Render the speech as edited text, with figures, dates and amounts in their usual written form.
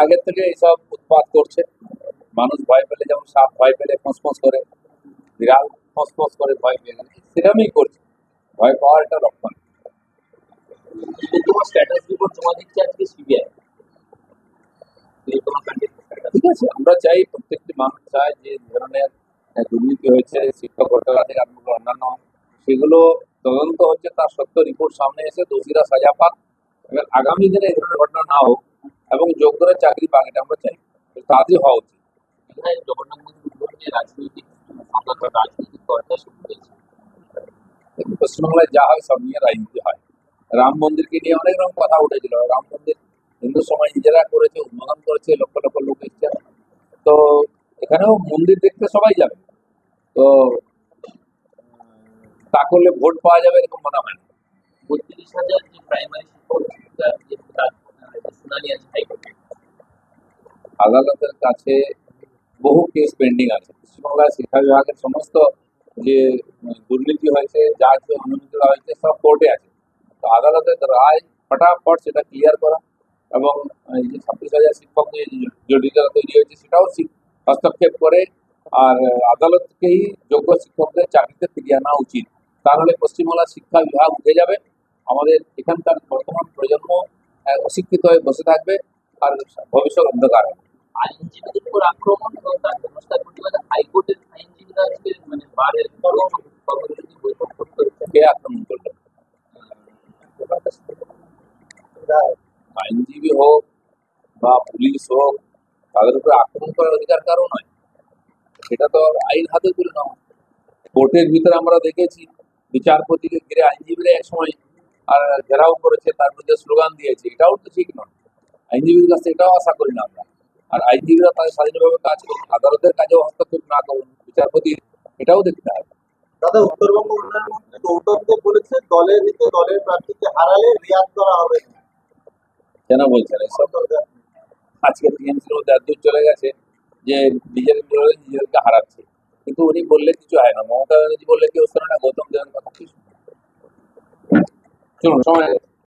আগের থেকে এইসব উৎপাত করছে। মানুষ ভয় পেলে, যেমন সাপ ভয় পেলে ফোঁস করে, বিড়াল ফোঁস করে ভয় পেয়ে গেলে সেরকমই করছে। ভয় পাওয়ার একটা লক্ষণ। তোমার স্ট্যাটাস রিপোর্ট জমা দিচ্ছে আজকে সিবিআই, তোমার ঠিক আছে, আমরা চাই, প্রত্যেকটি মানুষ চায় যে ধরনের দুর্নীতি হয়েছে শিক্ষক ঘোটালা থেকে আরম্ভ করে অন্যান্য, সেগুলো তদন্ত হচ্ছে, তার সত্য রিপোর্ট সামনে এসে দোষীরা সাজা পাক এবং আগামী দিনে এই ধরনের ঘটনা না হোক এবং যোগ্যরা চাকরি পাক, এটা আমরা চাই, তাড়াতাড়ি হওয়া উচিত। জগন্নাথ মন্দির উদ্বোধনে রাজনৈতিক সংবাদ রাজনৈতিক চর্চা শুরু হয়েছে। পশ্চিমবাংলায় যা হয় সব নিয়ে রাজনীতি হয়। রাম মন্দিরকে নিয়ে অনেক রকম কথা উঠেছিল। রাম মন্দির হিন্দু সমাজ নিজেরা করেছে, উদ্বোধন করেছে, লক্ষ লক্ষ লোক এসছে। তো এখানেও মন্দির দেখতে সবাই যাবে, তো তা করলে ভোট পাওয়া যাবে এরকম মনে হয় না। 32,000 যে প্রাইমারি শিক্ষক তার শুনানি আছে হাইকোর্টে। আদালতের কাছে বহু কেস পেন্ডিং আছে। পশ্চিমবাংলার শিক্ষা বিভাগের সমস্ত যে দুর্নীতি হয়েছে, যা যে অনুমতি দেওয়া হয়েছে, সব কোর্টে আছে। তো আদালতের রায় ফটাফট সেটা ক্লিয়ার করা এবং এই যে 26,000 শিক্ষক নিয়ে জটিলতা তৈরি হয়েছে সেটাও হস্তক্ষেপ করে আর আদালতকেই যোগ্য শিক্ষকদের চাকরিতে ফিরিয়ে আনা উচিত। তাহলে পশ্চিমবাংলার শিক্ষা বিভাগ উঠে যাবে, আমাদের এখানকার বর্তমান প্রজন্ম অশিক্ষিত হয়ে বসে থাকবে আর ভবিষ্যৎ অন্ধকার হবে। আইনজীবীদের উপর আক্রমণ এবং তার ব্যবস্থার প্রতিবাদে হাইকোর্টের আইনজীবীরা আজকে বারের চরম সর্বদলীয় বৈঠক করতে হচ্ছে। কে আক্রমণ করলো? আইনজীবী হোক বা পুলিশ হোক, তাদের উপরে আক্রমণ করার অধিকার কারো নয়। সেটা তো আইন হাতে তুলে নেওয়া। কোর্টের ভিতরে আমরা দেখেছি বিচারপতিকে ঘিরে আইনজীবীরা এক সময় আর ঘেরাও করেছে, তার বিরুদ্ধে স্লোগান দিয়েছে, এটাও তো ঠিক নয়। আইনজীবীর কাছে এটাও আশা করি না আমরা। আর আইনজীবীরা তাদের স্বাধীনভাবে কাজ করুন, আদালতের কাজেও হস্তক্ষেপ না করুন, বিচারপতি এটাও দেখতে হবে। দাদা, উত্তরবঙ্গ উন্নয়ন মন্ত্রী গৌতম দেব বলেছে দলের দিকে দলের প্রার্থীকে হারালে রিয়াদ করা হবে না। কেন বলছেন এসব? আজকে টিএমসির মধ্যে এতদূর চলে গেছে যে নিজের দলে নিজেদেরকে হারাচ্ছে, কিন্তু উনি বললে কিছু হয় না। মমতা ব্যানার্জি বললে কেউ শোনে না, গৌতম দেবের কথা কি শুনে? চলুন, সময়